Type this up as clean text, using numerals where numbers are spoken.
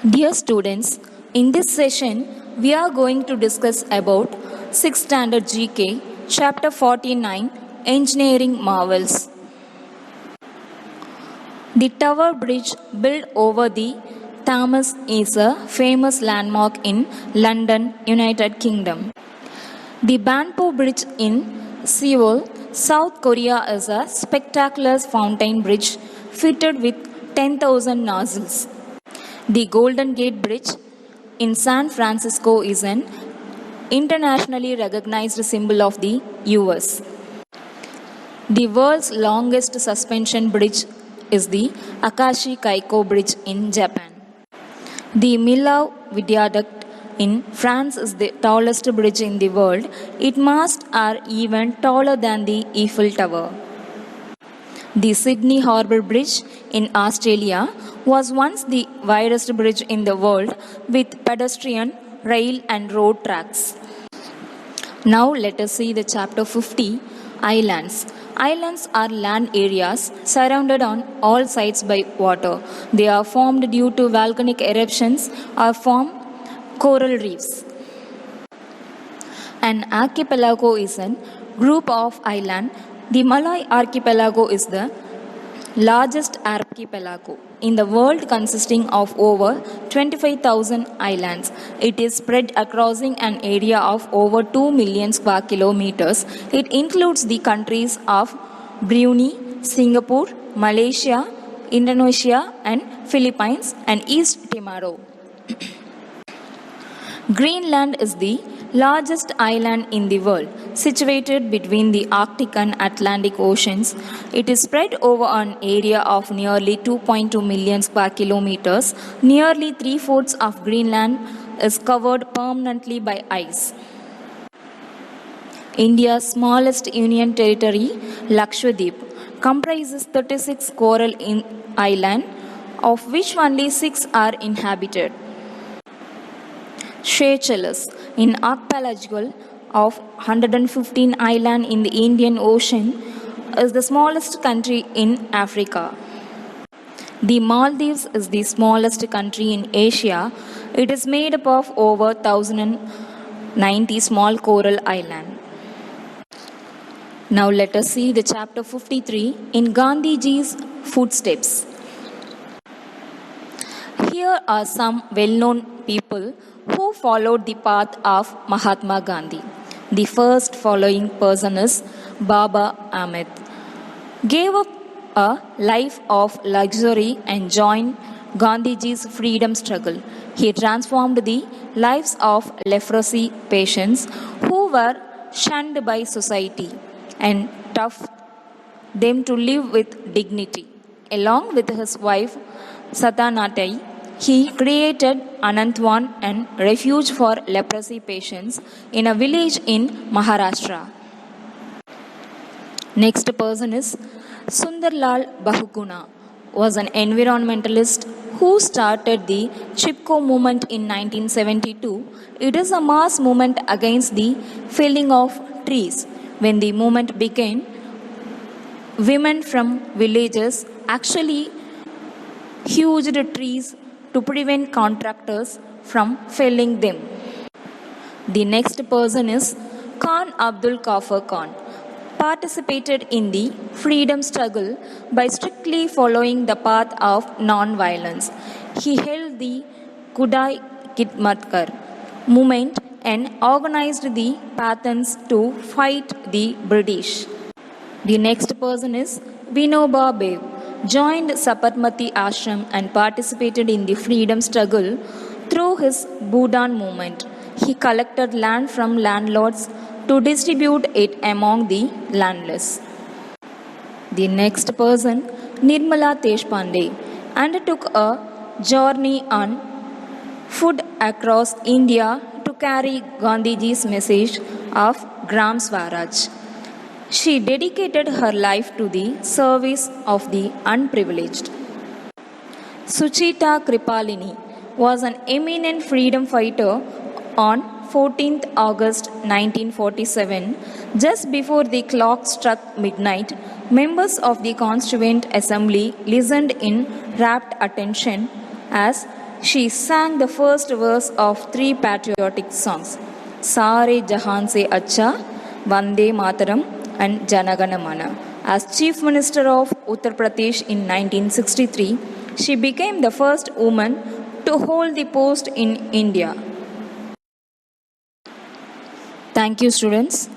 Dear students, in this session we are going to discuss about 6th standard GK chapter 49 Engineering Marvels. The Tower Bridge built over the Thames is a famous landmark in London, United Kingdom. The Banpo Bridge in Seoul, South Korea is a spectacular fountain bridge fitted with 10,000 nozzles. The Golden Gate Bridge in San Francisco is an internationally recognized symbol of the US. The world's longest suspension bridge is the Akashi Kaiko Bridge in Japan. The Millau Viaduct in France is the tallest bridge in the world. Its masts are even taller than the Eiffel Tower. The Sydney Harbour Bridge in Australia was once the widest bridge in the world with pedestrian, rail and road tracks. Now let us see the chapter 50, Islands. Islands are land areas surrounded on all sides by water. They are formed due to volcanic eruptions or form coral reefs. An archipelago is a group of islands. The Malay archipelago is the largest archipelago in the world, consisting of over 25,000 islands. It is spread across an area of over 2 million square kilometers. It includes the countries of Brunei, Singapore, Malaysia, Indonesia and Philippines and East Timor. Greenland is the largest island in the world, situated between the Arctic and Atlantic Oceans. It is spread over an area of nearly 2.2 million square kilometers. Nearly 3/4 of Greenland is covered permanently by ice. India's smallest union territory, Lakshadweep, comprises 36 coral islands, of which only 6 are inhabited. Seychelles, in archipelago of 115 islands in the Indian Ocean, is the smallest country in Africa. The Maldives is the smallest country in Asia. It is made up of over 1,090 small coral islands. Now let us see the chapter 53 in Gandhiji's footsteps. Here are some well-known people who followed the path of Mahatma Gandhi. The first following person is Baba Ahmed. Gave up a life of luxury and joined Gandhiji's freedom struggle. He transformed the lives of leprosy patients who were shunned by society and taught them to live with dignity. Along with his wife Satanatai, he created Anantwan, and refuge for leprosy patients in a village in Maharashtra. Next person is Sundarlal Bahuguna, was an environmentalist who started the Chipko movement in 1972. It is a mass movement against the felling of trees. When the movement began, women from villages actually hewed trees to prevent contractors from felling them. The next person is Khan Abdul Ghaffar Khan. Participated in the freedom struggle by strictly following the path of non-violence. He held the Kudai Khidmatkar movement and organized the Pathans to fight the British. The next person is Vinoba Bhave. Joined Sabarmati Ashram and participated in the freedom struggle through his Bhudan movement. He collected land from landlords to distribute it among the landless. The next person, Nirmala Deshpande, undertook a journey on foot across India to carry Gandhiji's message of Gram Swaraj. She dedicated her life to the service of the unprivileged. Suchita Kripalini was an eminent freedom fighter. On 14th August 1947, just before the clock struck midnight, members of the Constituent Assembly listened in rapt attention as She sang the first verse of 3 patriotic songs, Sare Jahan Se Acha, Vande Mataram, and Janagana Mana. As Chief Minister of Uttar Pradesh in 1963, she became the first woman to hold the post in India. Thank you, students.